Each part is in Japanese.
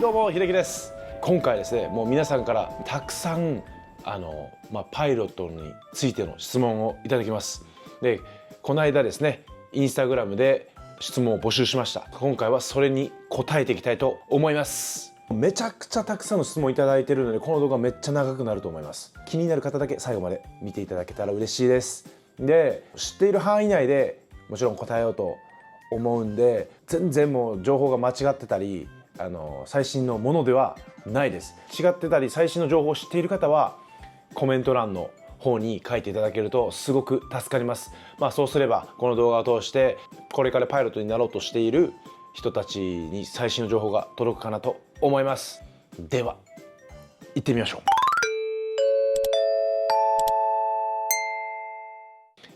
はいどうも秀樹です。今回ですねもう皆さんからたくさんパイロットについての質問をいただきます。でこの間ですねインスタグラムで質問を募集しました。今回はそれに答えていきたいと思います。めちゃくちゃたくさんの質問いただいているのでこの動画めっちゃ長くなると思います。気になる方だけ最後まで見ていただけたら嬉しいです。で知っている範囲内でもちろん答えようと思うんで、全然もう情報が間違ってたり最新のものではないです。違ってたり最新の情報を知っている方はコメント欄の方に書いていただけるとすごく助かります。そうすればこの動画を通してこれからパイロットになろうとしている人たちに最新の情報が届くかなと思います。では行ってみましょう。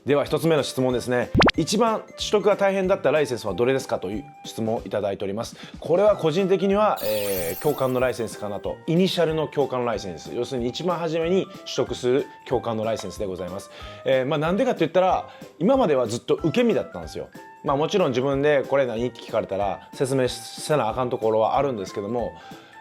では1つ目の質問ですね。一番取得が大変だったライセンスはどれですかという質問をいただいております。これは個人的には、教官のライセンスかなと。イニシャルの教官のライセンス、要するに一番初めに取得する教官のライセンスでございます。なんでかって言ったら今まではずっと受け身だったんですよ。もちろん自分でこれ何って聞かれたら説明せなあかんところはあるんですけども、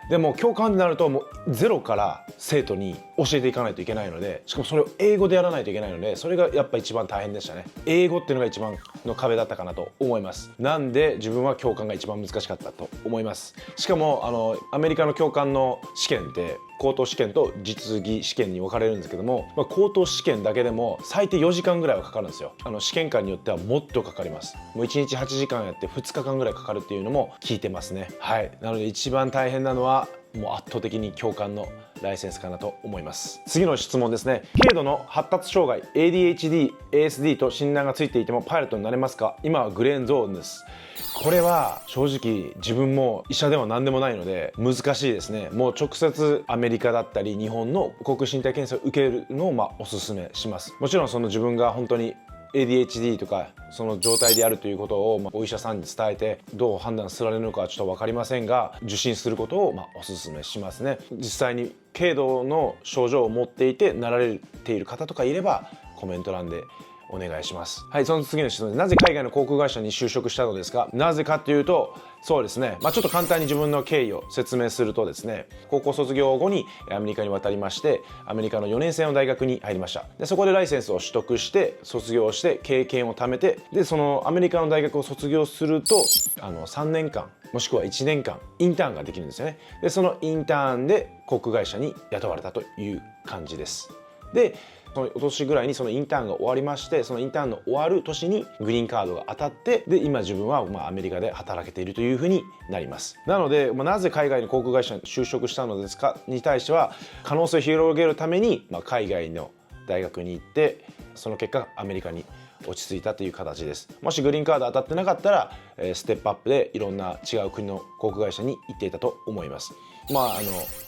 でも教官になるともうゼロから生徒に教えていかないといけないので、しかもそれを英語でやらないといけないので、それがやっぱ一番大変でしたね。英語っていうのが一番の壁だったかなと思います。なんで自分は教官が一番難しかったと思います。しかもアメリカの教官の試験って口頭試験と実技試験に分かれるんですけども、口頭試験だけでも最低4時間ぐらいはかかるんですよ。試験官によってはもっとかかります。もう1日8時間やって2日間ぐらいかかるっていうのも聞いてますね。はい、なので一番大変なのはもう圧倒的に教官のライセンスかなと思います。次の質問ですね。軽度の発達障害 ADHD、ASD と診断がついていてもパイロットになれますか？今はグレーンゾーンです。これは正直自分も医者では何でもないので難しいですね。もう直接アメリカだったり日本の航空身体検査を受けるのをおすすめします。もちろんその自分が本当にADHD とかその状態であるということをお医者さんに伝えてどう判断されるのかはちょっと分かりませんが、受診することをおすすめしますね。実際に軽度の症状を持っていてなられている方とかいればコメント欄でお願いします。はい、その次の質問で、なぜ海外の航空会社に就職したのですか？なぜかというと、そうですね、ちょっと簡単に自分の経緯を説明するとですね、高校卒業後にアメリカに渡りまして、アメリカの4年生の大学に入りました。でそこでライセンスを取得して卒業して経験を貯めて、でそのアメリカの大学を卒業すると3年間もしくは1年間インターンができるんですよね。でそのインターンで航空会社に雇われたという感じです。でその年ぐらいにそのインターンが終わりまして、そのインターンの終わる年にグリーンカードが当たって、で今自分はアメリカで働けているというふうになります。なので、なぜ海外の航空会社に就職したのですかに対しては、可能性を広げるために、海外の大学に行って、その結果アメリカに落ち着いたという形です。もしグリーンカード当たってなかったらステップアップでいろんな違う国の航空会社に行っていたと思います。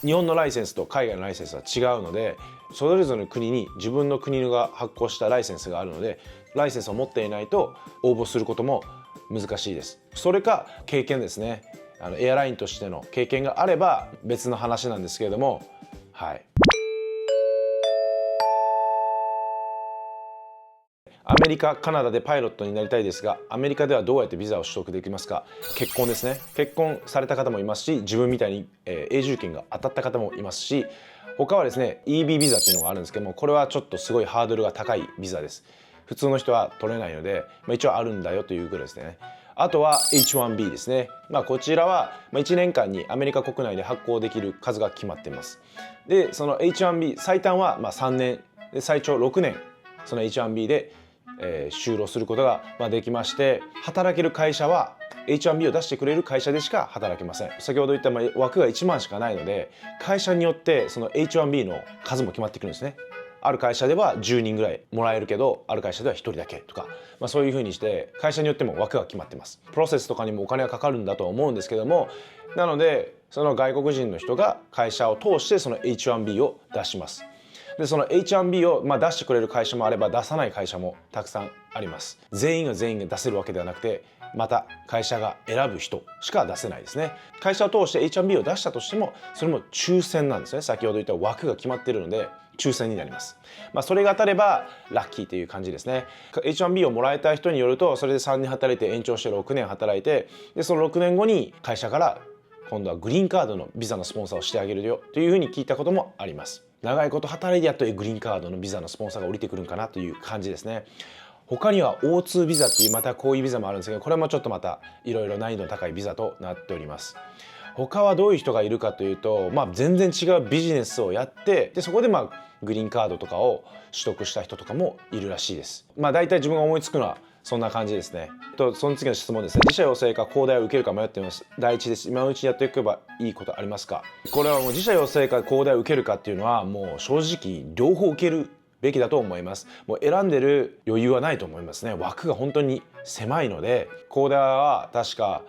日本のライセンスと海外のライセンスは違うので、それぞれの国に自分の国が発行したライセンスがあるので、ライセンスを持っていないと応募することも難しいです。それか経験ですね。エアラインとしての経験があれば別の話なんですけれども、はい。アメリカ、カナダでパイロットになりたいですが、アメリカではどうやってビザを取得できますか？結婚ですね。結婚された方もいますし、自分みたいに永住権が当たった方もいますし、他はですね EB ビザっていうのがあるんですけども、これはちょっとすごいハードルが高いビザです。普通の人は取れないので、一応あるんだよというぐらいですね。あとは H1B ですね。こちらは1年間にアメリカ国内で発行できる数が決まっています。でその H1B 最短は3年で最長6年その H1B で就労することができまして、働ける会社は H1B を出してくれる会社でしか働けません。先ほど言った枠が1万しかないので、会社によってその H1B の数も決まってくるんですね。ある会社では10人ぐらいもらえるけど、ある会社では1人だけとか、そういうふうにして会社によっても枠が決まってます。プロセスとかにもお金がかかるんだとは思うんですけども、なのでその外国人の人が会社を通してその H1B を出します。でその H1B を出してくれる会社もあれば出さない会社もたくさんあります。全員が出せるわけではなくて、また会社が選ぶ人しか出せないですね。会社を通して H1B を出したとしてもそれも抽選なんですね。先ほど言った枠が決まっているので抽選になります。それが当たればラッキーという感じですね。H1B をもらえた人によると、それで3年働いて延長して6年働いて、でその6年後に会社から今度はグリーンカードのビザのスポンサーをしてあげるよというふうに聞いたこともあります。長いこと働いてやっとグリーンカードのビザのスポンサーが降りてくるんかなという感じですね。他には O2 ビザっていうまたこういうビザもあるんですけど、これもちょっとまたいろいろ難易度の高いビザとなっております。他はどういう人がいるかというと、全然違うビジネスをやって、でそこでグリーンカードとかを取得した人とかもいるらしいです。大体自分が思いつくのはそんな感じですね。その次の質問ですね。自社養成か公大を受けるか迷っています。第一です。今のうちにやっていけばいいことありますか？これはもう自社養成か公大を受けるかっていうのはもう正直両方受けるべきだと思います。もう選んでる余裕はないと思いますね。枠が本当に狭いので、公大は確か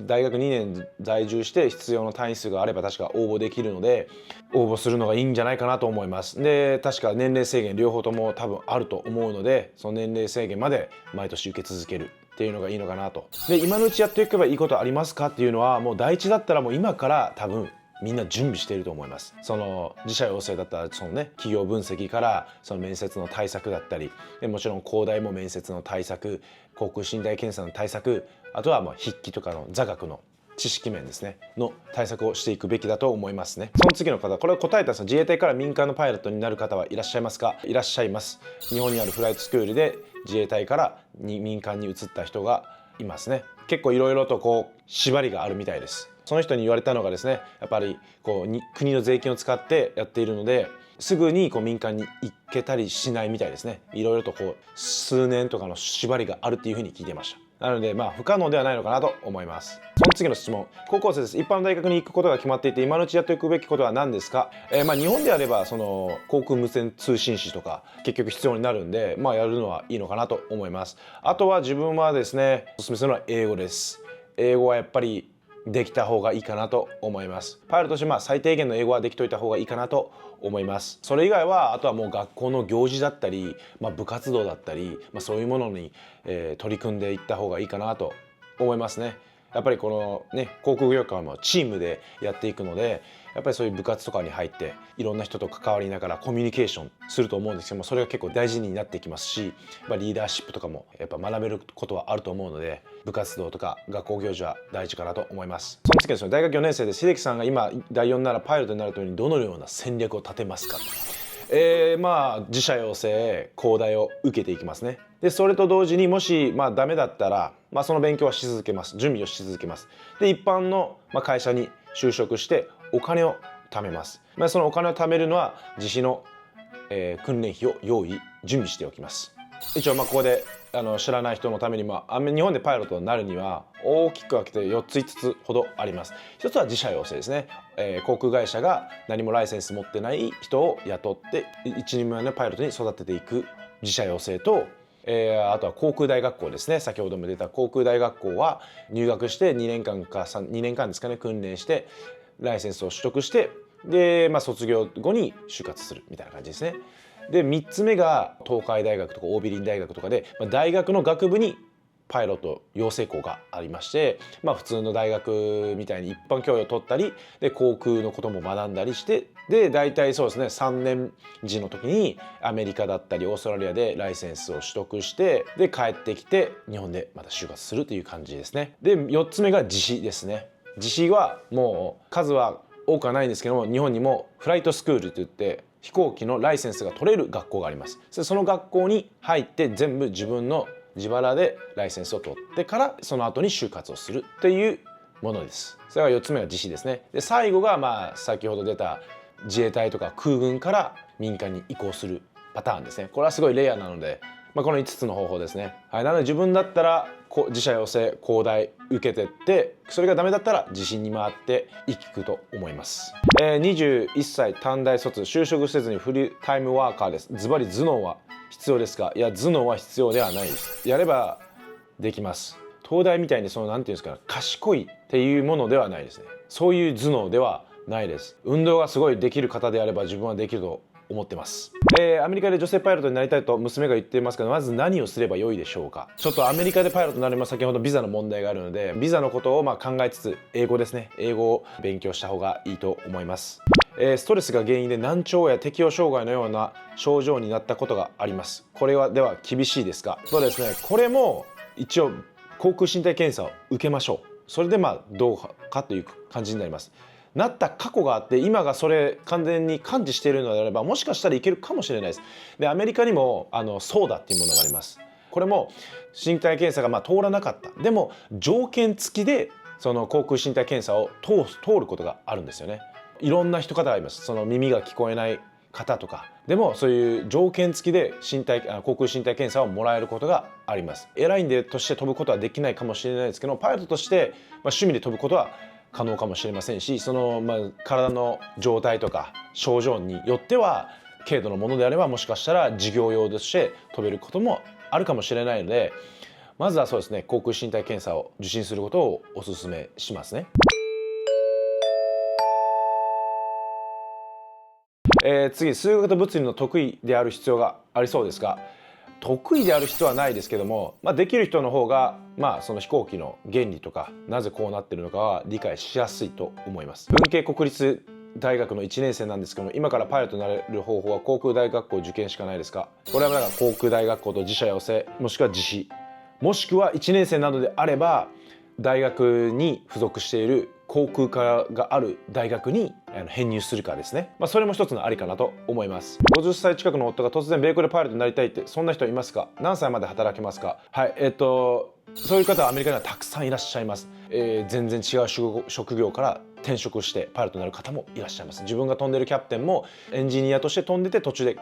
大学2年在住して必要な単位数があれば確か応募できるので、応募するのがいいんじゃないかなと思います。で確か年齢制限両方とも多分あると思うので、その年齢制限まで毎年受け続けるっていうのがいいのかなと。で今のうちやっていけばいいことありますかっていうのは、もう第一だったらもう今から多分みんな準備していると思います。その自社養成だったらそのね、企業分析からその面接の対策だったり、でもちろん公大も面接の対策、航空身体検査の対策、あとは筆記とかの座学の知識面ですねの対策をしていくべきだと思いますね。その次の方、これを答えたんですが、自衛隊から民間のパイロットになる方はいらっしゃいますか？いらっしゃいます。日本にあるフライトスクールで自衛隊から民間に移った人がいますね。結構いろいろと縛りがあるみたいです。その人に言われたのがですね、やっぱり国の税金を使ってやっているので、すぐに民間に行けたりしないみたいですね。いろいろと数年とかの縛りがあるっていうふうに聞いてました。なので不可能ではないのかなと思います。その次の質問、高校生です。一般の大学に行くことが決まっていて、今のうちやっておくべきことは何ですか？日本であればその航空無線通信士とか結局必要になるんで、やるのはいいのかなと思います。あとは自分はですね、おすすめするのは英語です。英語はやっぱりできた方がいいかなと思います。パイロットとして最低限の英語はできといた方がいいかなと思います。それ以外はあとはもう学校の行事だったり、部活動だったり、そういうものに、取り組んでいった方がいいかなと思いますね。やっぱりこのね、航空業界もチームでやっていくので、やっぱりそういう部活とかに入っていろんな人と関わりながらコミュニケーションすると思うんですけども、それが結構大事になってきますし、リーダーシップとかもやっぱ学べることはあると思うので、部活動とか学校行事は大事かなと思います。その次ですね、大学4年生で秀樹さんが今第4ならパイロットになるためにどのような戦略を立てますか？自社養成公大を受けていきますね。でそれと同時にもしダメだったら、その勉強はし続けます。準備をし続けます。で一般の会社に就職してお金を貯めます。そのお金を貯めるのは実施の、訓練費を準備しておきます。一応ここで知らない人のために日本でパイロットになるには大きく分けて4つ5つほどあります。一つは自社養成ですね。航空会社が何もライセンス持ってない人を雇って一人前のパイロットに育てていく自社養成と、あとは航空大学校ですね。先ほども出た航空大学校は入学して2年間ですかね、訓練してライセンスを取得して、で、卒業後に就活するみたいな感じですね。で3つ目が東海大学とか桜美林大学とかで、大学の学部にパイロット養成校がありまして、普通の大学みたいに一般教養を取ったりで航空のことも学んだりして、で大体そうですね、3年時の時にアメリカだったりオーストラリアでライセンスを取得して、で帰ってきて日本でまた就活するという感じですね。で4つ目が実施ですね。実施はもう数は多くはないんですけども、日本にもフライトスクールといって飛行機のライセンスが取れる学校があります。その学校に入って全部自分の自腹でライセンスを取ってからその後に就活をするというものです。それが4つ目が実施ですね。で最後が先ほど出た自衛隊とか空軍から民間に移行するパターンですね。これはすごいレアなので、この5つの方法ですね。なので自分だったら自社養成公大受けてって、それがダメだったら自信に回っていくと思います。21歳短大卒、就職せずにフルタイムワーカーです。ズバリ頭脳は必要ですか？いや、頭脳は必要ではないです。やればできます。東大みたいになんていうんですか、賢いっていうものではないですね。そういう頭脳ではないです。運動がすごいできる方であれば自分はできると思ってます。アメリカで女性パイロットになりたいと娘が言っていますけど、まず何をすればよいでしょうか？ちょっとアメリカでパイロットになるには先ほどビザの問題があるので、ビザのことを考えつつ英語ですね、英語を勉強した方がいいと思います。ストレスが原因で難聴や適応障害のような症状になったことがあります。これはでは厳しいですか？そうですね、これも一応航空身体検査を受けましょう。それでどうかという感じになります。なった過去があって今がそれ完全に完治しているのであればもしかしたらいけるかもしれないです。でアメリカにもソーダっていうものがあります。これも身体検査が通らなかった。でも条件付きでその口腔身体検査を通ることがあるんですよね。いろんな人方がいます。その耳が聞こえない方とかでもそういう条件付きで口腔身体検査をもらえることがあります。エアラインでとして飛ぶことはできないかもしれないですけどパイロットとして、趣味で飛ぶことは可能かもしれませんしその、体の状態とか症状によっては軽度のものであればもしかしたら事業用として飛べることもあるかもしれないのでまずはそうですね口腔身体検査を受診することをお勧めしますね。次数学と物理の得意である必要がありそうですが得意である必要はないですけども、できる人の方が、その飛行機の原理とかなぜこうなってるのかは理解しやすいと思います。文系国立大学の1年生なんですけども今からパイロットになれる方法は航空大学校受験しかないですか。これはだから航空大学校と自社養成もしくは自費もしくは1年生などであれば大学に付属している航空科がある大学に編入するかですね。それも一つのありかなと思います。50歳近くの夫が突然米国でパイロットになりたいってそんな人いますか。何歳まで働けますか。はい、そういう方はアメリカにはたくさんいらっしゃいます。全然違う職業から転職してパイロットになる方もいらっしゃいます。自分が飛んでるキャプテンもエンジニアとして飛んでて途中で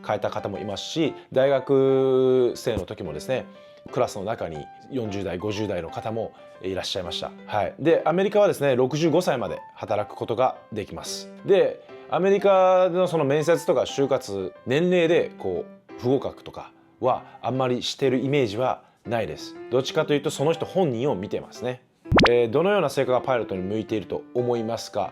変えた方もいますし大学生の時もですねクラスの中に40代50代の方もいらっしゃいました。はい、でアメリカはですね65歳まで働くことができます。でアメリカのその面接とか就活年齢で不合格とかはあんまりしてるイメージはないです。どっちかというとその人本人を見てますね。どのような性格がパイロットに向いていると思いますか。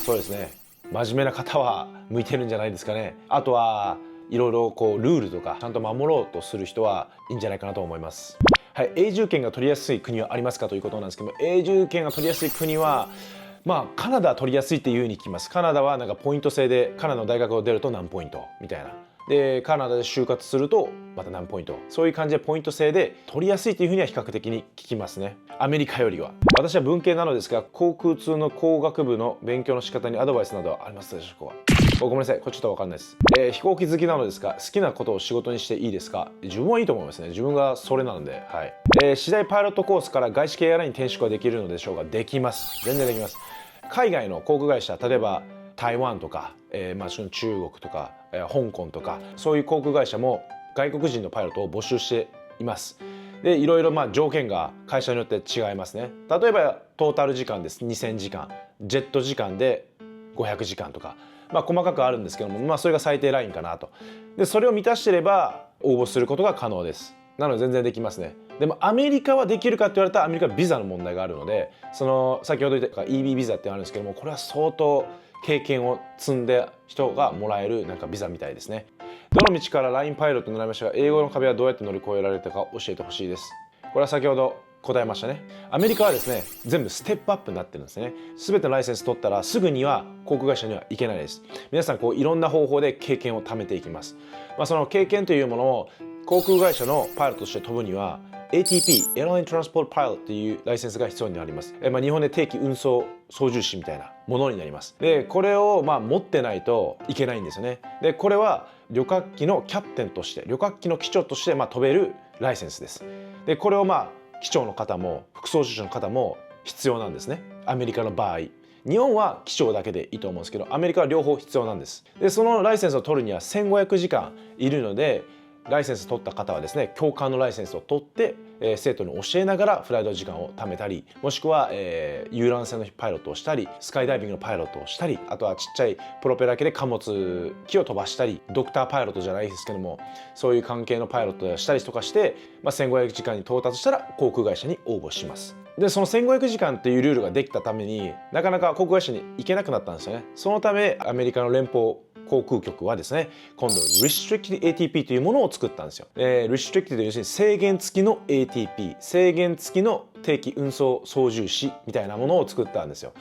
そうですね真面目な方は向いてるんじゃないですかね。あとはいろいろルールとかちゃんと守ろうとする人はいいんじゃないかなと思います。はい、永住権が取りやすい国はありますかということなんですけども永住権が取りやすい国はカナダは取りやすいっていうふうに聞きます。カナダはなんかポイント制でカナダの大学を出ると何ポイントみたいなでカナダで就活するとまた何ポイントそういう感じでポイント制で取りやすいというふうには比較的に聞きますね。アメリカよりは。私は文系なのですが航空通の工学部の勉強の仕方にアドバイスなどはありますでしょうか。ごめんなさいこれちょっと分かんないです。飛行機好きなのですが好きなことを仕事にしていいですか。自分はいいと思いますね。自分がそれなので、はい。次第パイロットコースから外資系エアラインに転職はできるのでしょうか。できます。全然できます。海外の航空会社例えば台湾とか、中国とか、香港とかそういう航空会社も外国人のパイロットを募集しています。でいろいろ条件が会社によって違いますね。例えばトータル時間です2000時間ジェット時間で500時間とか、細かくあるんですけども、それが最低ラインかなと。でそれを満たしていれば応募することが可能です。なので全然できますね。でもアメリカはできるかって言われたらアメリカはビザの問題があるのでその先ほど言った EB ビザってあるんですけどもこれは相当経験を積んで人がもらえるビザみたいですね。どの道からラインパイロットになりましたが英語の壁はどうやって乗り越えられたか教えてほしいです。これは先ほど答えましたね。アメリカはですね全部ステップアップになってるんですね。全てのライセンス取ったらすぐには航空会社には行けないです。皆さんいろんな方法で経験を貯めていきます。その経験というものを航空会社のパイロットとして飛ぶには ATP エアライントランスポートパイロットというライセンスが必要になります。日本で定期運送操縦士みたいなものになります。でこれを持ってないといけないんですよね。でこれは旅客機のキャプテンとして旅客機の機長として飛べるライセンスです。でこれを機長の方も副操縦士の方も必要なんですね。アメリカの場合日本は機長だけでいいと思うんですけどアメリカは両方必要なんです。でそのライセンスを取るには1500時間いるのでライセンス取った方はですね教官のライセンスを取って、生徒に教えながらフライト時間を貯めたりもしくは、遊覧船のパイロットをしたりスカイダイビングのパイロットをしたりあとはちっちゃいプロペラ機で貨物機を飛ばしたりドクターパイロットじゃないですけどもそういう関係のパイロットをしたりとかして、1500時間に到達したら航空会社に応募します。でその1500時間っていうルールができたためになかなか航空会社に行けなくなったんですよね。そのためアメリカの連邦航空局はですね今度 Restricted ATP というものを作ったんですよ。Restricted 要するに制限付きの ATP 制限付きの定期運送操縦士みたいなものを作ったんですよ。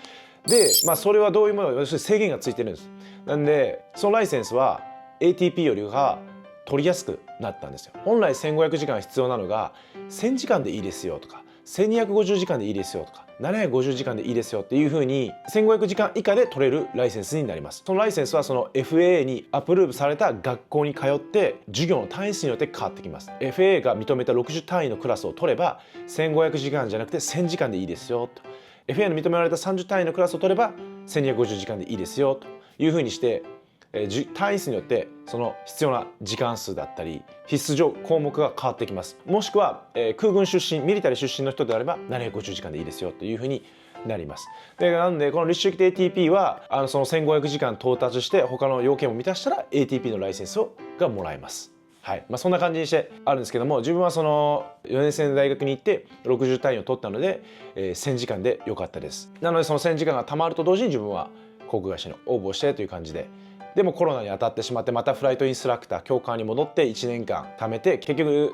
でそれはどういうものか要するに制限がついてるんです。なんでそのライセンスは ATP よりは取りやすくなったんですよ。本来1500時間必要なのが1000時間でいいですよとか1250時間でいいですよとか750時間でいいですよっていう風に1500時間以下で取れるライセンスになります。そのライセンスはその FAA にアプローブされた学校に通って授業の単位数によって変わってきます。 FAA が認めた60単位のクラスを取れば1500時間じゃなくて1000時間でいいですよと、 FAA の認められた30単位のクラスを取れば1250時間でいいですよという風にして単位数によってその必要な時間数だったり必須項目が変わってきます。もしくは、空軍出身ミリタリー出身の人であれば750時間でいいですよというふうになります。でなのでこの Restricted ATP はその1500時間到達して他の要件を満たしたら ATP のライセンスがもらえます。はい、そんな感じにしてあるんですけども、自分はその4年生の大学に行って60単位を取ったので、1000時間で良かったです。なのでその1000時間がたまると同時に自分は航空会社に応募してという感じで、でもコロナに当たってしまってまたフライトインストラクター教官に戻って1年間貯めて、結局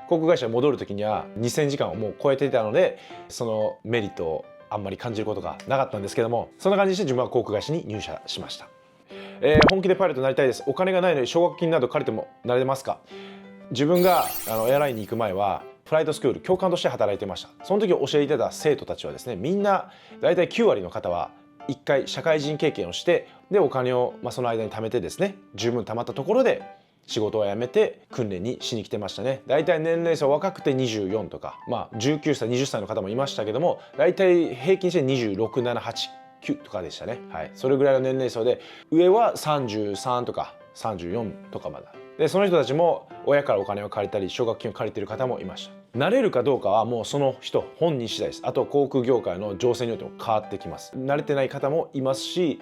航空会社に戻る時には2000時間をもう超えていたので、そのメリットをあんまり感じることがなかったんですけども、そんな感じにして自分は航空会社に入社しました。本気でパイロットになりたいです。お金がないのに奨学金など借りてもなれますか？自分がエアラインに行く前はフライトスクール教官として働いてました。その時教えてた生徒たちはですね、みんな大体9割の方は1回社会人経験をして、でお金をその間に貯めてですね、十分貯まったところで仕事を辞めて訓練にしに来てましたね。大体年齢層若くて24とか、19歳20歳の方もいましたけども、大体平均して2678とかでしたね。はい、それぐらいの年齢層で、上は33とか34とかまだで、その人たちも親からお金を借りたり奨学金を借りている方もいました。慣れるかどうかはもうその人本人次第です。あと航空業界の情勢によっても変わってきます。慣れてない方もいますし、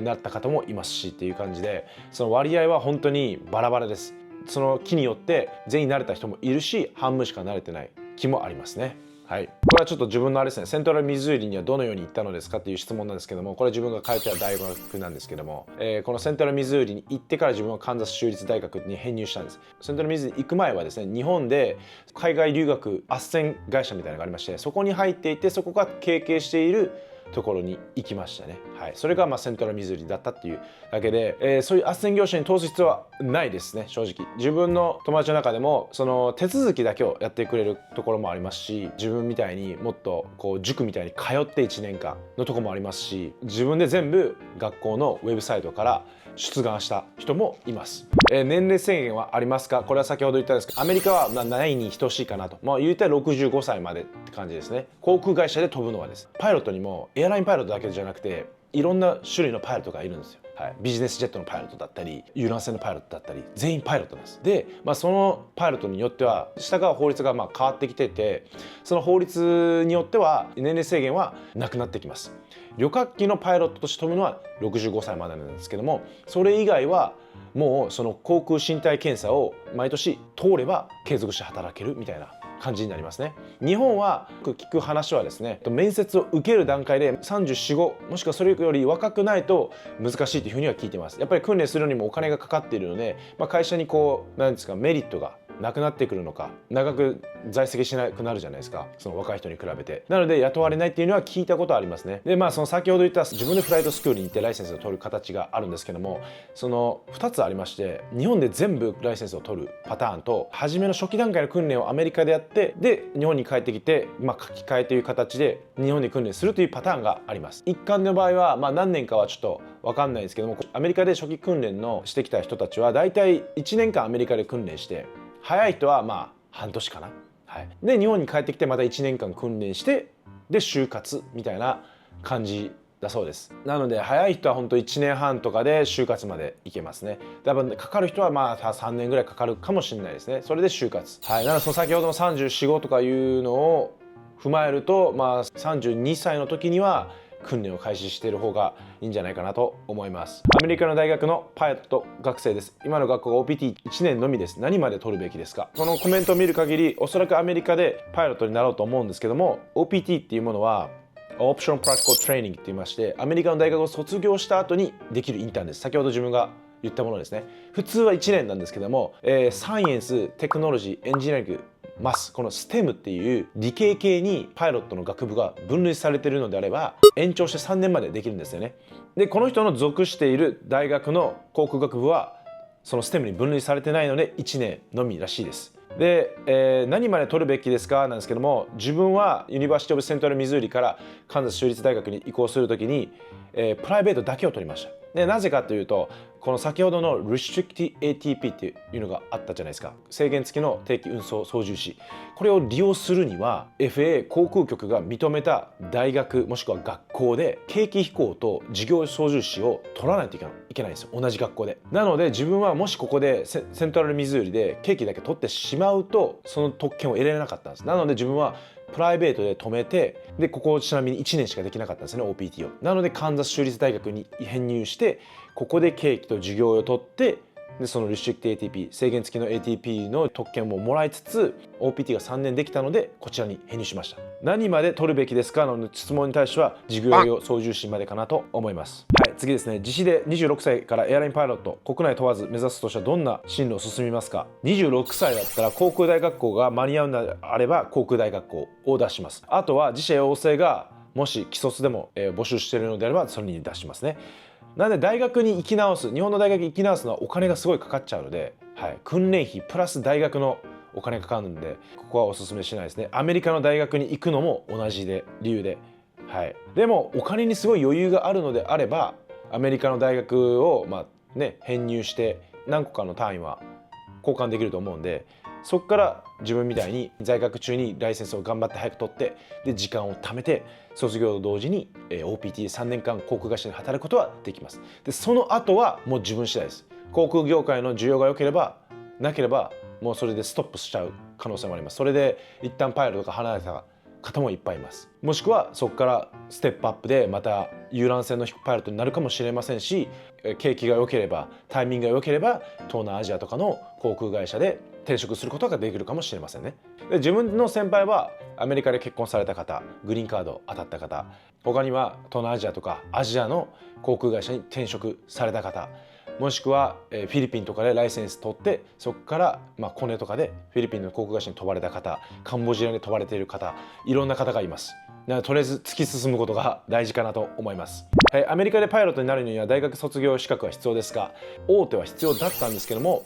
なった方もいますしっていう感じで、その割合は本当にバラバラです。その木によって全員慣れた人もいるし、半分しか慣れてない木もありますね。はい、これはちょっと自分のあれですね、セントラルミズーリにはどのように行ったのですかっていう質問なんですけども、これ自分が通ってた大学なんですけども、このセントラルミズーリに行ってから自分はカンザス州立大学に編入したんです。セントラルミズーリに行く前はですね、日本で海外留学斡旋会社みたいなのがありまして、そこに入っていて、そこが提携しているところに行きましたね。はい、それがセントラルミズーリだったっていうだけで、そういう斡旋業者に通す必要はないですね。正直自分の友達の中でもその手続きだけをやってくれるところもありますし、自分みたいにもっとこう塾みたいに通って1年間のところもありますし、自分で全部学校のウェブサイトから出願した人もいます。年齢制限はありますか？これは先ほど言ったんですけど、アメリカはないに等しいかなと、言ったら65歳までって感じですね。航空会社で飛ぶのはです、パイロットにもエアラインパイロットだけじゃなくていろんな種類のパイロットがいるんですよ。はい、ビジネスジェットのパイロットだったり遊覧船のパイロットだったり全員パイロットなんです。で、そのパイロットによっては従う法律が変わってきてて、その法律によっては年齢制限はなくなってきます。旅客機のパイロットとして飛ぶのは65歳までなんですけども、それ以外はもうその航空身体検査を毎年通れば継続して働けるみたいな感じになりますね。日本は聞く話はですね、面接を受ける段階で34、5もしくはそれより若くないと難しいというふうには聞いてます。やっぱり訓練するにもお金がかかっているので、会社に何ですかメリットがなくなってくるのか、長く在籍しなくなるじゃないですか、その若い人に比べて。なので雇われないっていうのは聞いたことありますね。でその先ほど言った自分でフライトスクールに行ってライセンスを取る形があるんですけども、その2つありまして、日本で全部ライセンスを取るパターンと、初めの初期段階の訓練をアメリカでやって、で日本に帰ってきて、書き換えという形で日本で訓練するというパターンがあります。一貫の場合は、何年かはちょっと分かんないんですけども、アメリカで初期訓練のしてきた人たちはだいたい1年間アメリカで訓練して、早い人は半年かな、はい、で日本に帰ってきてまた1年間訓練して、で就活みたいな感じだそうです。なので早い人は本当1年半とかで就活までいけますね。多分かかる人は3年ぐらいかかるかもしれないですね。それで就活、はい、なのでその先ほどの34、5とかいうのを踏まえると、32歳の時には訓練を開始している方がいいんじゃないかなと思います。アメリカの大学のパイロット学生です。今の学校が OPT1 年のみです。何まで取るべきですか？このコメントを見る限り、おそらくアメリカでパイロットになろうと思うんですけども、 OPT っていうものはオプションプラクティカルトレーニングって言いまして、アメリカの大学を卒業した後にできるインターンです。先ほど自分が言ったものですね。普通は1年なんですけども、サイエンス、テクノロジー、エンジニアリング、この STEM っていう理系系にパイロットの学部が分類されているのであれば、延長して3年までできるんですよね。でこの人の属している大学の航空学部はその STEM に分類されてないので1年のみらしいです。で、何まで取るべきですかなんですけども、自分はユニバーシティ・オブ・セントラル・ミズーリからカンザス州立大学に移行するときに、プライベートだけを取りました。でなぜかというと、この先ほどの Restricted ATP っていうのがあったじゃないですか。制限付きの定期運送操縦士、これを利用するには FAA 航空局が認めた大学もしくは学校で定期飛行と事業操縦士を取らないといけないんですよ、同じ学校で。なので自分はもしここでセントラルミズーリで定期だけ取ってしまうと、その特権を得られなかったんです。なので自分はプライベートで止めて、でここちなみに1年しかできなかったんですね、 OPT を。なのでカンザス州立大学に編入して、ここで経期と授業を取って、でその Restricted ATP 制限付きの ATP の特権ももらいつつ OPT が3年できたので、こちらに編入しました。何まで取るべきですかの質問に対しては、事業用操縦士までかなと思います。はい、次ですね。自費で26歳からエアラインパイロット、国内問わず目指すとしてはどんな進路を進みますか。26歳だったら航空大学校が間に合うのであれば航空大学校を出します。あとは自社養成がもし既卒でも募集しているのであればそれに出しますね。なので大学に行き直す、日本の大学に行き直すのはお金がすごいかかっちゃうので、はい、訓練費プラス大学のお金かかるんで、ここはおすすめしないですね。アメリカの大学に行くのも同じ理由で、はい、でもお金にすごい余裕があるのであれば、アメリカの大学を編入して何個かの単位は交換できると思うんで、そこから自分みたいに在学中にライセンスを頑張って早く取って、で時間を貯めて卒業と同時に OPT で3年間航空会社で働くことはできます。でその後はもう自分次第です。航空業界の需要が良ければなければもうそれでストップしちゃう可能性もあります。それで一旦パイロットが離れた方もいっぱいいます。もしくはそこからステップアップでまた遊覧船のパイロットになるかもしれませんし、景気が良ければタイミングが良ければ東南アジアとかの航空会社で転職することができるかもしれませんね。で自分の先輩はアメリカで結婚された方、グリーンカード当たった方、他には東南アジアとかアジアの航空会社に転職された方、もしくはフィリピンとかでライセンス取ってそこからコネとかでフィリピンの航空会社に飛ばれた方、カンボジアに飛ばれている方、いろんな方がいます。とりあえず突き進むことが大事かなと思います。アメリカでパイロットになるには大学卒業資格は必要ですか。大手は必要だったんですけども、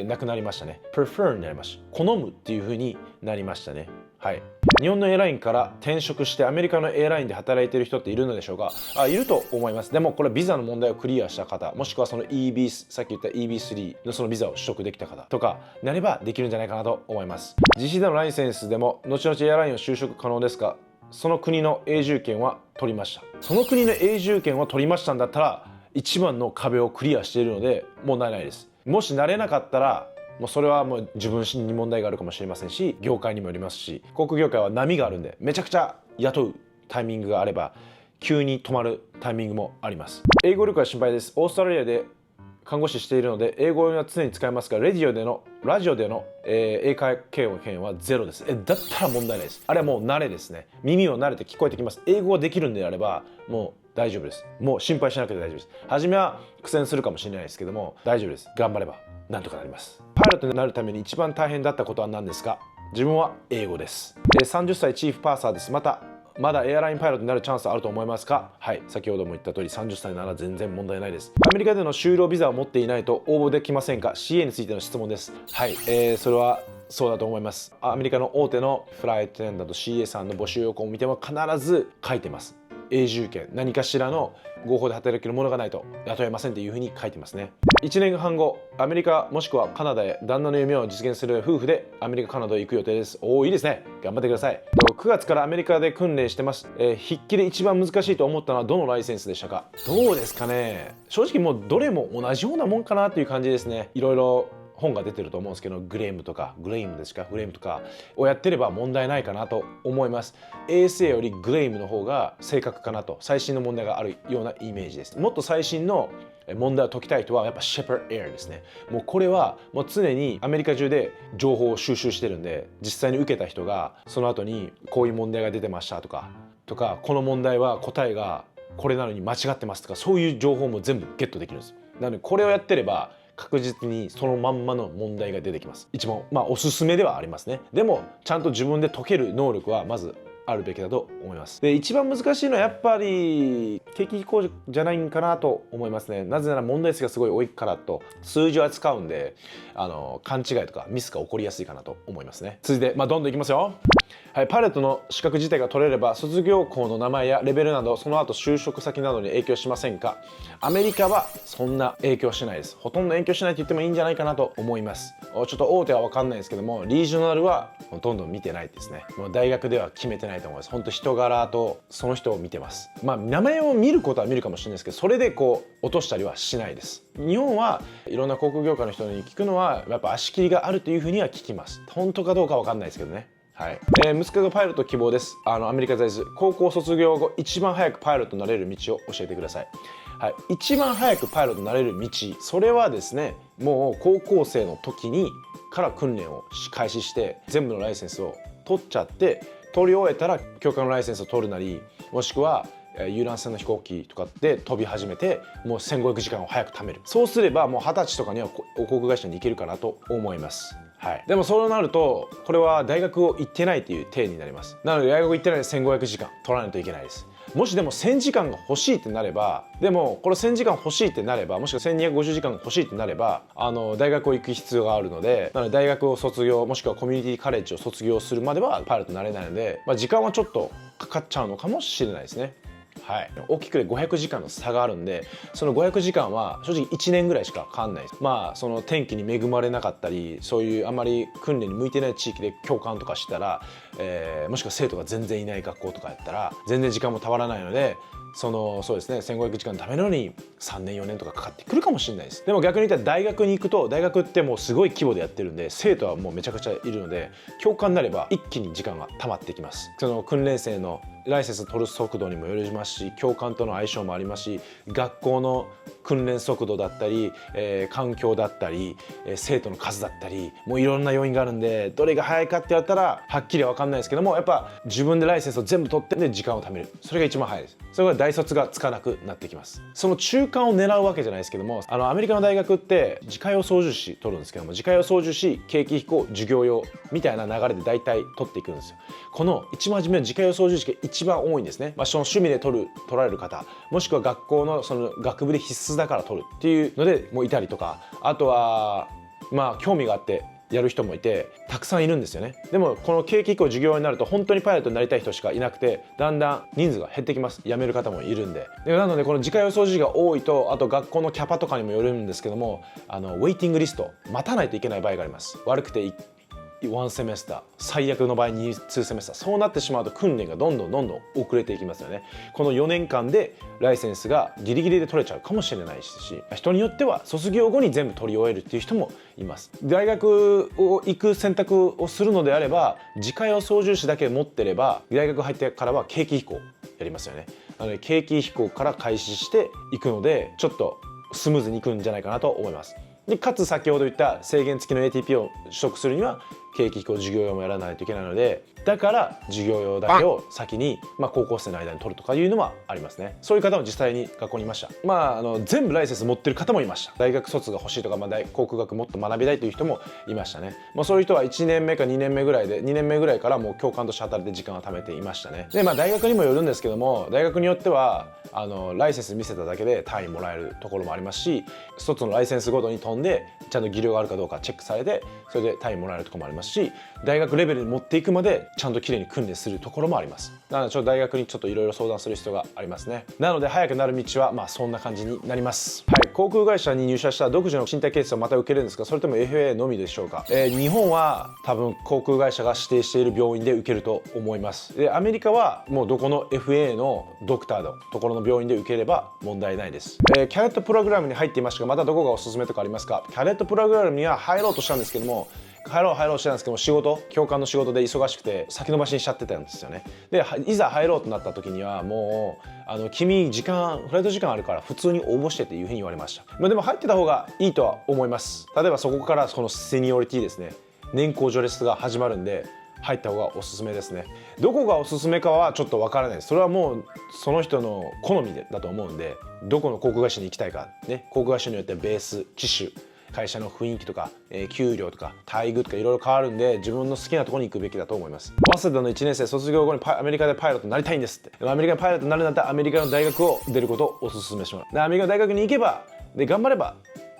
なくなりましたね。prefer になりました。好むっていう風になりましたね。はい。日本のエアラインから転職してアメリカのエアラインで働いている人っているのでしょうか。いると思います。でもこれビザの問題をクリアした方、もしくはその EB さっき言った EB3 のそのビザを取得できた方とかなればできるんじゃないかなと思います。自費でのライセンスでも後々エアラインを就職可能ですか。その国の永住権は取りました。その国の永住権を取りましたんだったら一番の壁をクリアしているので問題ないです。もしなれなかったらもうそれはもう自分に問題があるかもしれませんし、業界にもよりますし、航空業界は波があるんでめちゃくちゃ雇うタイミングがあれば急に止まるタイミングもあります。英語力は心配です。オーストラリアで看護師しているので英語は常に使えますが、ラジオでの、英会話権はゼロです。だったら問題ないです。あれはもう慣れですね。耳を慣れて聞こえてきます。英語ができるんであればもう大丈夫です。もう心配しなくて大丈夫です。初めは苦戦するかもしれないですけども大丈夫です。頑張ればなんとかなります。パイロットになるために一番大変だったことは何ですか。自分は英語です。30歳チーフパーサーです。まだエアラインパイロットになるチャンスあると思いますか。はい、先ほども言った通り30歳なら全然問題ないです。アメリカでの就労ビザを持っていないと応募できませんか。 CA についての質問です。はい、それはそうだと思います。アメリカの大手のフライトアテンダント CA さんの募集要項を見ても必ず書いてます。永住権、何かしらの合法で働けるものがないと雇えませんというふうに書いてますね。1年半後、アメリカもしくはカナダへ旦那の夢を実現する夫婦でアメリカカナダへ行く予定です。いいですね。頑張ってください。9月からアメリカで訓練してます。筆記で一番難しいと思ったのはどのライセンスでしたか。どうですかね。正直もうどれも同じようなもんかなという感じですね。いろいろ本が出てると思うんですけど、グレームとかをやってれば問題ないかなと思います。 ASA よりグレームの方が正確かなと、最新の問題があるようなイメージです。もっと最新の問題を解きたい人はやっぱシェパードエアですね。もうこれはもう常にアメリカ中で情報を収集してるんで、実際に受けた人がその後にこういう問題が出てましたとかこの問題は答えがこれなのに間違ってますとか、そういう情報も全部ゲットできるんです。なのでこれをやってれば確実にそのまんまの問題が出てきます。一番おすすめではありますね。でもちゃんと自分で解ける能力はまずあるべきだと思います。で一番難しいのはやっぱり景気飛行じゃないんかなと思いますね。なぜなら問題数がすごい多いからと、数字を扱うんで勘違いとかミスが起こりやすいかなと思いますね。続いて、どんどんいきますよ。はい、パイロットの資格自体が取れれば卒業校の名前やレベルなどその後就職先などに影響しませんか？アメリカはそんな影響しないです。ほとんど影響しないと言ってもいいんじゃないかなと思います。ちょっと大手は分かんないですけども、リージョナルはほとんど見てないですね。もう大学では決めてないと思います。本当人柄とその人を見てます。名前を見ることは見るかもしれないですけど、それでこう落としたりはしないです。日本はいろんな航空業界の人に聞くのはやっぱ足切りがあるというふうには聞きます。本当かどうか分かんないですけどね。はい、息子がパイロット希望です。アメリカ在住。高校卒業後一番早くパイロットになれる道を教えてください。はい、一番早くパイロットになれる道、それはですね、もう高校生の時にから訓練を開始して全部のライセンスを取っちゃって、取り終えたら教官のライセンスを取るなり、もしくは遊覧船の飛行機とかで飛び始めてもう1500時間を早く貯める。そうすればもう20歳とかには航空会社に行けるかなと思います。はい、でもそうなるとこれは大学を行ってないという体になります。なので大学行ってないで1500時間取らないといけないです。もしでも1000時間が欲しいってなれば、でもこれ1000時間欲しいってなれば、もしくは1250時間が欲しいってなれば大学を行く必要があるので、なので大学を卒業もしくはコミュニティカレッジを卒業するまではパイロットになれないので、時間はちょっとかかっちゃうのかもしれないですね。はい、大きくで500時間の差があるんで、その500時間は正直1年ぐらいしかかかんないです。その天気に恵まれなかったり、そういうあんまり訓練に向いてない地域で教官とかしたら、もしくは生徒が全然いない学校とかやったら全然時間もたまらないので、そうですね、1500時間のためのに3年4年とかかかってくるかもしれないです。でも逆に言ったら大学に行くと、大学ってもうすごい規模でやってるんで、生徒はもうめちゃくちゃいるので、教官になれば一気に時間が溜まってきます。その訓練生のライセンスを取る速度にもよりますし、教官との相性もありますし、学校の訓練速度だったり、環境だったり、生徒の数だったり、もういろんな要因があるんで、どれが早いかって言われたらはっきりは分かんないですけども、やっぱ自分でライセンスを全部取ってで時間を貯める、それが一番早いです。それが大卒がつかなくなってきます。その中間を狙うわけじゃないですけども、アメリカの大学って自家用操縦士取るんですけども、自家用操縦士、景気飛行、授業用みたいな流れで大体取っていくんですよ。この一番初めの自家用操縦士が一番多いんですね。その趣味で取られる方、もしくは学校のその学部で必須だから取るっていうのでもいたりとか、あとは興味があってやる人もいてたくさんいるんですよね。でもこの景気飛行授業になると本当にパイロットになりたい人しかいなくて、だんだん人数が減ってきます。辞める方もいるんで。なのでこの自家用操縦士が多いと、あと学校のキャパとかにもよるんですけども、ウェイティングリスト待たないといけない場合があります。悪くて1セメスター、最悪の場合2セメスター、そうなってしまうと訓練がどんどん遅れていきますよね。この4年間でライセンスがギリギリで取れちゃうかもしれないし、人によっては卒業後に全部取り終えるっていう人もいます。大学を行く選択をするのであれば、自家用操縦士だけ持ってれば、大学入ってからは景気飛行やりますよね。なので景気飛行から開始していくので、ちょっとスムーズにいくんじゃないかなと思います。でかつ先ほど言った制限付きの ATP を取得するには景気飛行授業用もやらないといけないので、だから授業用だけを先に、高校生の間に取るとかいうのはありますね。そういう方も実際に学校にいました。全部ライセンス持ってる方もいました。大学卒が欲しいとか、航空学もっと学びたいという人もいましたね。そういう人は1年目か2年目ぐらいで、2年目ぐらいからもう教官として働いて時間を貯めていましたね。で大学にもよるんですけども、大学によってはライセンス見せただけで単位もらえるところもありますし、一つのライセンスごとに飛んでちゃんと技量があるかどうかチェックされて、それで単位もらえるところもありますし、大学レベルに持っていくまでちゃんときれいに訓練するところもあります。なので大学にちょっといろいろ相談する必要がありますね。なので早くなる道はそんな感じになります。はい、航空会社に入社したら独自の身体検査をまた受けるんですか、それとも FAA のみでしょうか。日本は多分航空会社が指定している病院で受けると思います。でアメリカはもうどこの FAA のドクターのところの病院で受ければ問題ないです。キャデットプログラムに入っていましたが、またどこがおすすめとかありますか。キャデットプログラムには入ろうとしたんですけども、入ろうしてたんですけど、教官の仕事で忙しくて先延ばしにしちゃってたんですよね。でいざ入ろうとなった時にはもう君フライト時間あるから普通に応募してっていうふうに言われました。でも入ってた方がいいとは思います。例えばそこからこのセニオリティですね、年功序列が始まるんで入った方がおすすめですね。どこがおすすめかはちょっとわからないです。それはもうその人の好みだと思うんで、どこの航空会社に行きたいかね、航空会社によってベース機種会社の雰囲気とか、給料とか待遇とかいろいろ変わるんで、自分の好きなところに行くべきだと思います。早稲田の1年生卒業後にアメリカでパイロットになりたいんですって。でもアメリカでパイロットになるんだったらアメリカの大学を出ることをお勧めします。でアメリカの大学に行けばで頑張れば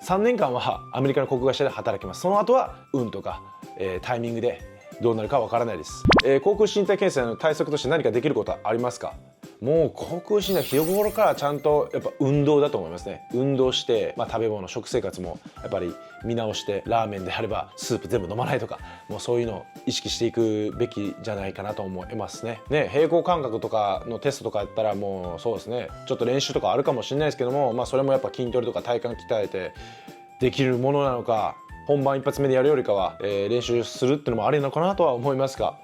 3年間はアメリカの航空会社で働きます。その後は運とか、タイミングでどうなるかわからないです。航空身体検査の対策として何かできることはありますか？もう航空診断日頃からちゃんとやっぱ運動だと思いますね。運動して、食べ物食生活もやっぱり見直して、ラーメンであればスープ全部飲まないとか、もうそういうのを意識していくべきじゃないかなと思いますね。平衡感覚とかのテストとかやったらもうそうですね、ちょっと練習とかあるかもしれないですけども、それもやっぱ筋トレとか体幹鍛えてできるものなのか、本番一発目でやるよりかは、練習するっていうのもありなのかなとは思いますが、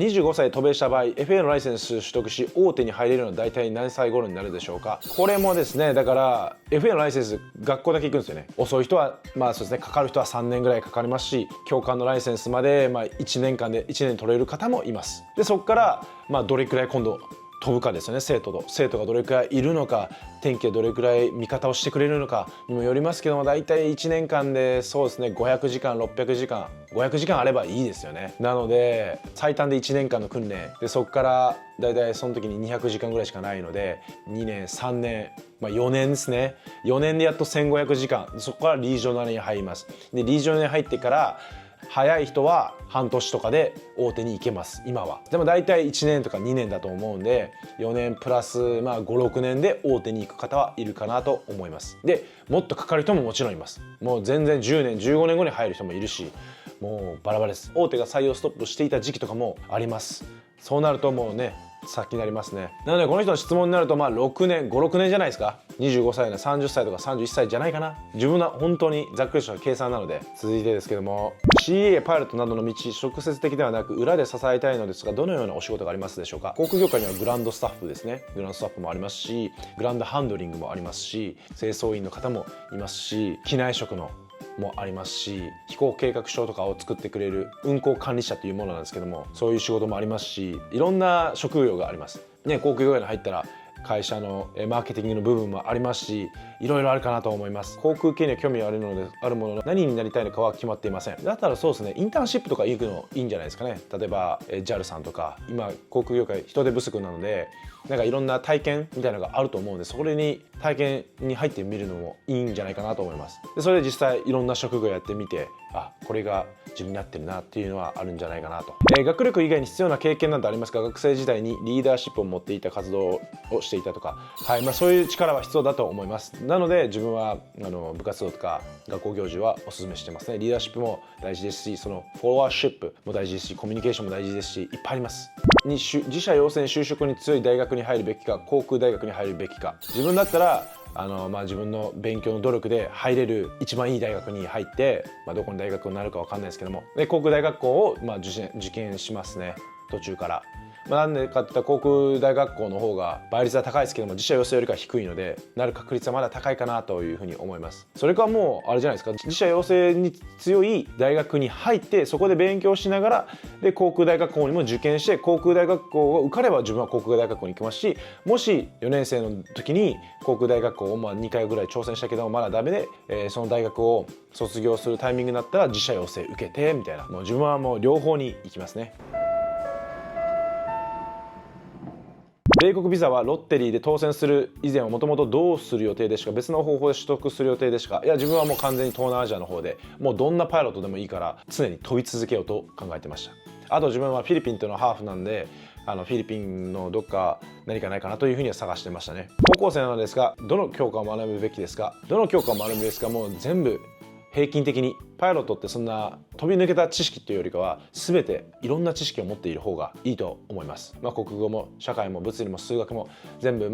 25歳で渡米した場合 FA のライセンス取得し大手に入れるのは大体何歳頃になるでしょうか？これもですね、だから FA のライセンス学校だけ行くんですよね。遅い人はそうですね、かかる人は3年ぐらいかかりますし、教官のライセンスまで1年間で1年取れる方もいます。でそこからどれくらい今度飛ぶかですよね。生徒がどれくらいいるのか、天気がどれくらい味方をしてくれるのかにもよりますけども、大体1年間でそうですね、500時間600時間500時間あればいいですよね。なので最短で1年間の訓練で、そこから大体その時に200時間ぐらいしかないので、2年3年4年ですね。4年でやっと1500時間、そこからリージョナルに入ります。でリージョナルに入ってから早い人は半年とかで大手に行けます。今はでも大体1年とか2年だと思うんで、4年プラス56年で大手に行く方はいるかなと思います。でもっとかかる人ももちろんいます。もう全然10年15年後に入る人もいるし、もうバラバラです。大手が採用ストップしていた時期とかもあります。そうなるともうね、先になりますね。なのでこの人の質問になると6年56年じゃないですか。25歳なら30歳とか31歳じゃないかな。自分は本当にざっくりした計算なので。続いてですけども、 CA パイロットなどの道直接的ではなく裏で支えたいのですが、どのようなお仕事がありますでしょうか？航空業界にはグランドスタッフですね、グランドスタッフもありますし、グランドハンドリングもありますし、清掃員の方もいますし、機内食のもありますし、飛行計画書とかを作ってくれる運航管理者というものなんですけども、そういう仕事もありますし、いろんな職業がありますね。航空業界に入ったら会社のマーケティングの部分もありますし、いろいろあるかなと思います。航空系には興味があるものの何になりたいのかは決まっていません。だったらそうですね、インターンシップとか行くのいいんじゃないですかね。例えば JAL さんとか、今航空業界人手不足なので、いろんな体験みたいなのがあると思うんで、そこに体験に入ってみるのもいいんじゃないかなと思います。でそれで実際いろんな職業やってみて、これが自分になってるなっていうのはあるんじゃないかなと。学力以外に必要な経験などありますか？学生時代にリーダーシップを持っていた活動をしていたとか、そういう力は必要だと思います。なので自分は部活動とか学校行事はお勧めしてますね。リーダーシップも大事ですし、そのフォロワーシップも大事ですし、コミュニケーションも大事ですし、いっぱいあります。自社養成就職に強い大学に入るべきか、航空大学に入るべきか。自分だったら自分の勉強の努力で入れる一番いい大学に入って、どこの大学になるか分かんないですけども、で航空大学校を受験しますね、途中から。なんでかっていったら航空大学校の方が倍率は高いですけども、自社養成よりかは低いので、なる確率はまだ高いかなというふうに思います。それかもうあれじゃないですか、自社養成に強い大学に入って、そこで勉強しながらで航空大学校にも受験して、航空大学校を受かれば自分は航空大学校に行きますし、もし4年生の時に航空大学校を2回ぐらい挑戦したけどもまだダメで、その大学を卒業するタイミングになったら自社養成受けてみたいな、もう自分はもう両方に行きますね。米国ビザはロッテリーで当選する以前はもともとどうする予定でしたか？別の方法で取得する予定でしたか？いや、自分はもう完全に東南アジアの方で、もうどんなパイロットでもいいから常に飛び続けようと考えてました。あと自分はフィリピンとのハーフなんで、フィリピンのどっか何かないかなというふうには探してましたね。高校生なのですが、どの教科を学ぶべきですか？どの教科を学ぶべきですか？もう全部平均的に。パイロットってそんな飛び抜けた知識というよりかは、全ていろんな知識を持っている方がいいと思います。国語も社会も物理も数学も全部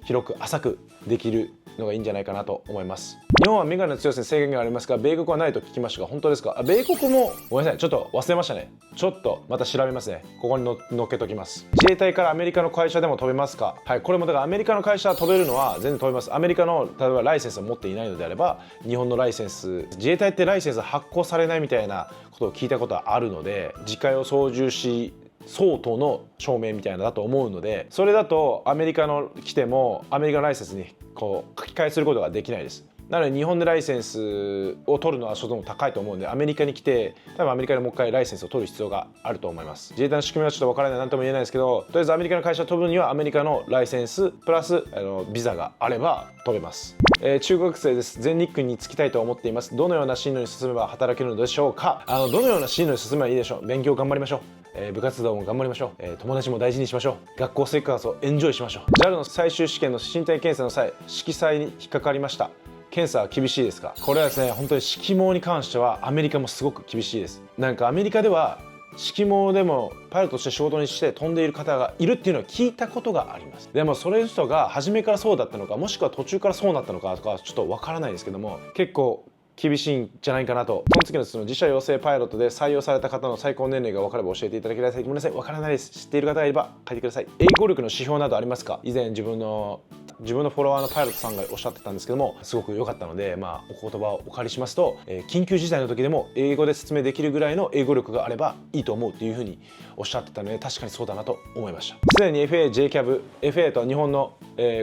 広く浅くできるのがいいんじゃないかなと思います。日本はメガネの強さに制限がありますが、米国はないと聞きましたが本当ですか？米国もごめんなさい、ちょっと忘れましたね。ちょっとまた調べますね。ここに載っけときます。自衛隊からアメリカの会社でも飛べますか？はい、これもだからアメリカの会社は飛べるのは全然飛べます。アメリカの例えばライセンスを持っていないのであれば、日本のライセンス、自衛隊ってライセンス発行されないみたいなことを聞いたことはあるので、自家用操縦士相当の証明みたいなのだと思うので、それだとアメリカの来てもアメリカのライセンスに書き換えすることができないです。なので日本でライセンスを取るのは所得も高いと思うんで、アメリカに来て多分アメリカでもう一回ライセンスを取る必要があると思います。自衛隊の仕組みはちょっとわからない、なんとも言えないですけど、とりあえずアメリカの会社を飛ぶにはアメリカのライセンスプラスビザがあれば飛べます。中学生です。全日空に就きたいと思っています。どのような進路に進めば働けるのでしょうか。どのような進路に進めばいいでしょう。勉強頑張りましょう。部活動も頑張りましょう。友達も大事にしましょう。学校生活をエンジョイしましょう。JAL の最終試験の身体検査の際、色彩に引っかかりました。検査は厳しいですか。これはですね、本当に色毛に関してはアメリカもすごく厳しいです。なんかアメリカでは色毛でもパイロットとして仕事にして飛んでいる方がいるっていうのを聞いたことがあります。でもそれ人が初めからそうだったのか、もしくは途中からそうなったのかとかちょっとわからないですけども、結構厳しいんじゃないかなと。その次の自社養成パイロットで採用された方の最高年齢が分かれば教えていただきたいです。ごめんなさい、わからないです。知っている方がいれば書いてください。英語力の指標などありますか。以前自分のフォロワーのパイロットさんがおっしゃってたんですけども、すごく良かったので、お言葉をお借りしますと、緊急事態の時でも英語で説明できるぐらいの英語力があればいいと思うというふうにおっしゃってたので、確かにそうだなと思いました。すでに FA、JCAB、FA とは日本の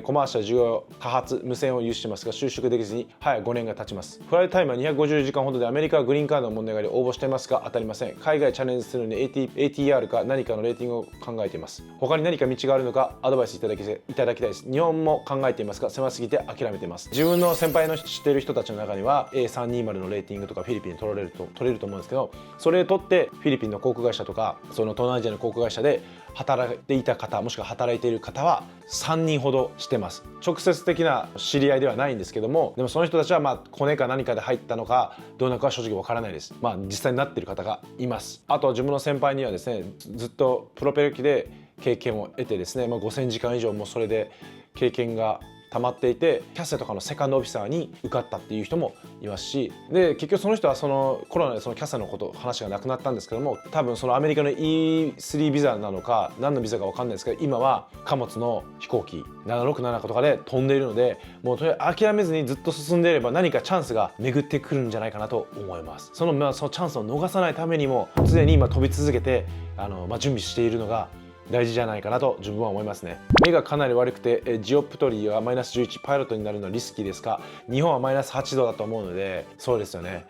コマーシャル、事業、多発、無線を有してますが、就職できずに早5年が経ちます。フライトタイムは250時間ほどで、アメリカはグリーンカードの問題があり応募していますが当たりません。海外チャレンジするのに ATR か何かのレーティングを考えています。他に何か道があるのかアドバイスいただきたいです。日本も考えていますが狭すぎて諦めています。自分の先輩の知っている人たちの中には A320 のレーティングとかフィリピンで取れると思うんですけど、それを取ってフィリピンの航空会社とかその東南アジアの航空会社で働いていた方、もしくは働いている方は3人ほどしてます。直接的な知り合いではないんですけども、でもその人たちはコネか何かで入ったのかどうなのかは正直わからないです。実際になっている方がいます。あとは自分の先輩にはですね、ずっとプロペラ機で経験を得てですね、5000時間以上もそれで経験が溜まっていて、キャセとかのセカンドオフィサーに受かったっていう人もいますし、で結局その人はそのコロナでそのキャセの話がなくなったんですけども、多分そのアメリカの E3 ビザなのか何のビザか分かんないですけど、今は貨物の飛行機767とかで飛んでいるので、もうとりあえず諦めずにずっと進んでいれば何かチャンスが巡ってくるんじゃないかなと思います。そのチャンスを逃さないためにも常に今飛び続けて準備しているのが大事じゃないかなと自分は思いますね。目がかなり悪くてジオプトリーはマイナス11、パイロットになるのはリスキーですか。日本はマイナス8度だと思うので、そうですよね。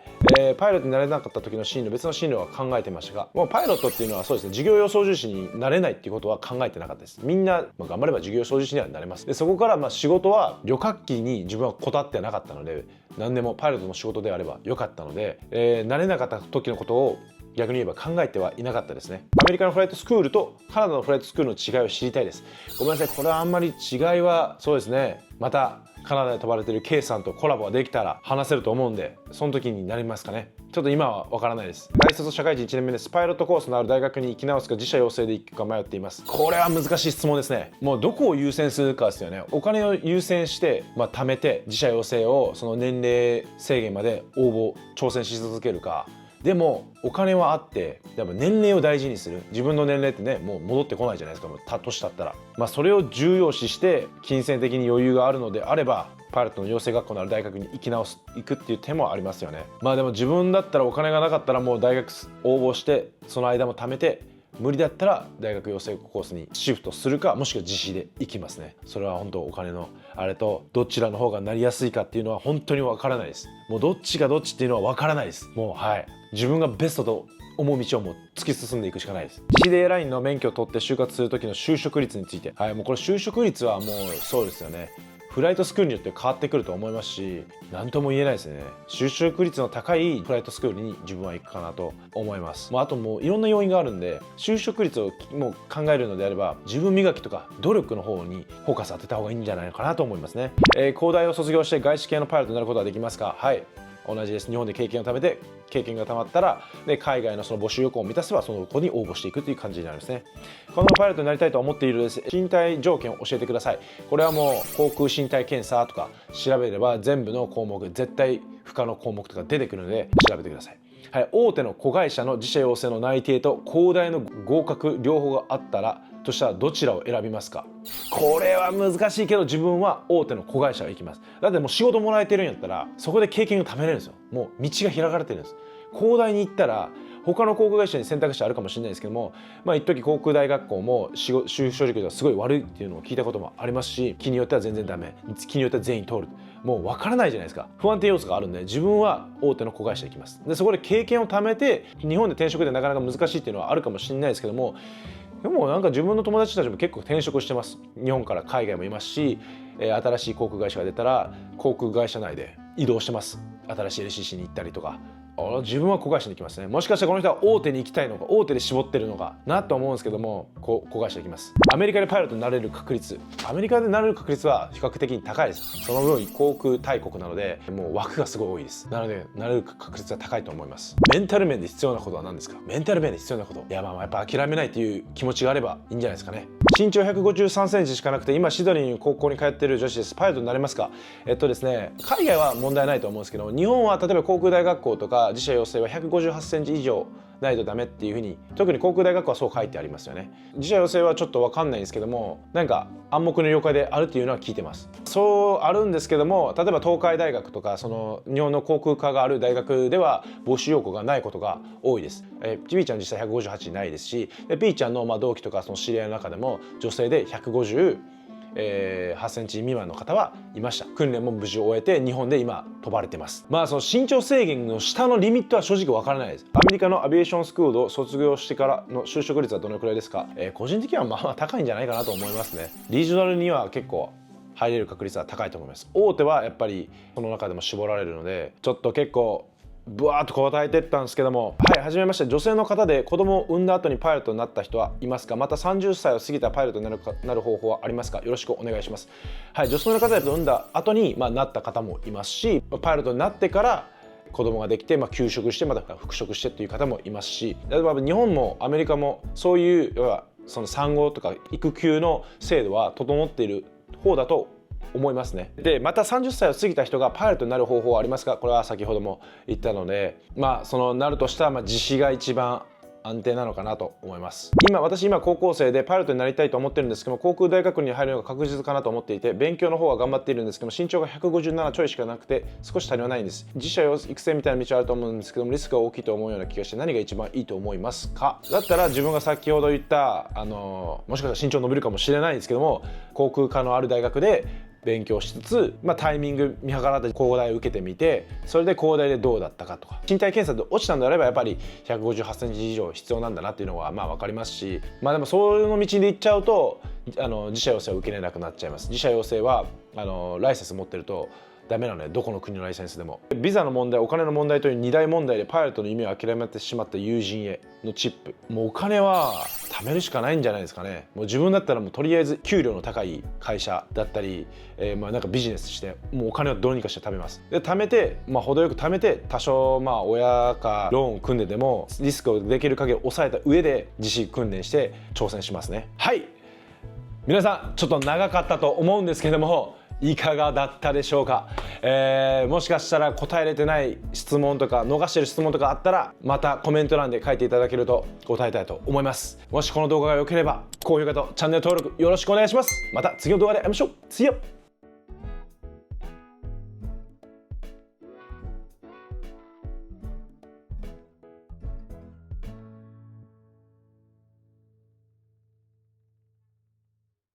パイロットになれなかった時の進路、別の進路は考えてましたが、もうパイロットっていうのはそうですね、事業用操縦士になれないっていうことは考えてなかったです。みんな、頑張れば事業用操縦士にはなれます。でそこから仕事は旅客機に自分はこだわってなかったので、何でもパイロットの仕事であればよかったので、なれなかった時のことを逆に言えば考えてはいなかったですね。アメリカのフライトスクールとカナダのフライトスクールの違いを知りたいです。ごめんなさい、これはあんまり違いはそうですね、またカナダで飛ばれている K さんとコラボができたら話せると思うんで、その時になりますかね。ちょっと今はわからないです。大卒社会人1年目です。パイロットコースのある大学に行き直すか自社養成で行くか迷っています。これは難しい質問ですね。もうどこを優先するかですよね。お金を優先して、貯めて自社養成をその年齢制限まで挑戦し続けるか、でもお金はあってやっぱ年齢を大事にする。自分の年齢ってね、もう戻ってこないじゃないですか。もう年だったら、それを重要視して金銭的に余裕があるのであれば、パイロットの養成学校のある大学に行くっていう手もありますよね。でも自分だったらお金がなかったらもう大学応募してその間も貯めて、無理だったら大学養成コースにシフトするか、もしくは自費で行きますね。それは本当お金のあれとどちらの方がなりやすいかっていうのは本当にわからないです。もうどっちがどっちっていうのはわからないです。もう自分がベストと思う道をもう突き進んでいくしかないです。自費でエアラインの免許を取って就活する時の就職率について、もうこれ就職率はもうそうですよね。フライトスクールによって変わってくると思いますし、何とも言えないですね。就職率の高いフライトスクールに自分は行くかなと思います。あともういろんな要因があるんで、就職率をもう考えるのであれば自分磨きとか努力の方にフォーカス当てた方がいいんじゃないかなと思いますね。工大を卒業して外資系のパイロットになることはできますか。同じです。日本で経験を貯めて、経験が貯まったら海外のその募集要項を満たせばその子に応募していくという感じになりますね。このパイロットになりたいと思っているです。身体条件を教えてください。これはもう航空身体検査とか調べれば全部の項目、絶対不可の項目とか出てくるので調べてください。大手の子会社の自社養成の内定と工大の合格両方があったらとしたらどちらを選びますか。これは難しいけど自分は大手の子会社が行きます。だってもう仕事もらえてるんやったらそこで経験が貯めれるんですよ。もう道が開かれてるんです。工大に行ったら他の航空会社に選択肢あるかもしれないですけども、一時航空大学校も就職率がすごい悪いっていうのを聞いたこともありますし、気によっては全然ダメ、気によっては全員通る。もう分からないじゃないですか。不安定要素があるんで、自分は大手の子会社で行きます。でそこで経験を貯めて、日本で転職でなかなか難しいっていうのはあるかもしれないですけども、でもなんか自分の友達たちも結構転職してます。日本から海外もいますし、新しい航空会社が出たら航空会社内で移動してます。新しい LCC に行ったりとか。自分は子会社に行きますね。もしかしたらこの人は大手に行きたいのか、大手で絞ってるのかなと思うんですけども、子会社に行きます。アメリカでパイロットになれる確率、アメリカでなれる確率は比較的に高いです。その分航空大国なので、もう枠がすごい多いです。なのでなれる確率は高いと思います。メンタル面で必要なことは何ですか？メンタル面で必要なこと、いややっぱ諦めないっていう気持ちがあればいいんじゃないですかね。身長153センチしかなくて、今シドニーに高校に通っている女子です。パイロットになれますか？ですね、海外は問題ないと思うんですけど、日本は例えば航空大学校とか自社養成は158センチ以上ないとダメっていう風に、特に航空大学校はそう書いてありますよね。自社養成はちょっと分かんないんですけども、なんか暗黙の了解であるっていうのは聞いてます。そうあるんですけども、例えば東海大学とかその日本の航空科がある大学では募集要項がないことが多いです。B ちゃん実際158ないですし、B ちゃんの同期とかその知り合いの中でも女性で158センチ未満の方はいました。訓練も無事終えて日本で今飛ばれてます。その身長制限の下のリミットは正直わからないです。アメリカのアビエーションスクールを卒業してからの就職率はどのくらいですか？個人的にはまあ高いんじゃないかなと思いますね。リージョナルには結構入れる確率は高いと思います。大手はやっぱりその中でも絞られるので、ちょっと結構ブワーッと答えてったんですけども、はい、はじめまして。女性の方で子供を産んだ後にパイロットになった人はいますか？また30歳を過ぎたパイロットになる方法はありますか？よろしくお願いします。はい、女性の方で産んだ後に、なった方もいますし、パイロットになってから子供ができて、休職してまた復職してっていう方もいますし、例えば日本もアメリカもそういうその産後とか育休の制度は整っている方だと思いますね。でまた30歳を過ぎた人がパイロットになる方法はありますか？これは先ほども言ったので、そのなるとしたら実施が一番安定なのかなと思います。私今高校生でパイロットになりたいと思ってるんですけども、航空大学に入るのが確実かなと思っていて、勉強の方は頑張っているんですけども、身長が157ちょいしかなくて少し足りはないんです。自社育成みたいな道あると思うんですけども、リスクが大きいと思うような気がして、何が一番いいと思いますか？だったら自分が先ほど言ったもしかしたら身長伸びるかもしれないんですけども、航空科のある大学で勉強しつつ、タイミング見計らって工大を受けてみて、それで工大でどうだったかとか、身体検査で落ちたんであればやっぱり158センチ以上必要なんだなっていうのは分かりますし、でもそういうの道で行っちゃうと自社養成を受けれなくなっちゃいます。自社養成はライセンス持ってるとダメなので、どこの国のライセンスでも。ビザの問題、お金の問題という2大問題でパイロットの夢を諦めてしまった友人へのチップ。もうお金は貯めるしかないんじゃないですかね。もう自分だったらもうとりあえず給料の高い会社だったり、なんかビジネスして、もうお金をどうにかして貯めます。で貯めて、程よく貯めて、多少親かローンを組んででもリスクをできる限り抑えた上で実施訓練して挑戦しますね。はい、皆さんちょっと長かったと思うんですけども、いかがだったでしょうか？もしかしたら答えれてない質問とか逃してる質問とかあったら、またコメント欄で書いていただけると答えたいと思います。もしこの動画が良ければ高評価とチャンネル登録よろしくお願いします。また次の動画で会いましょう。See ya!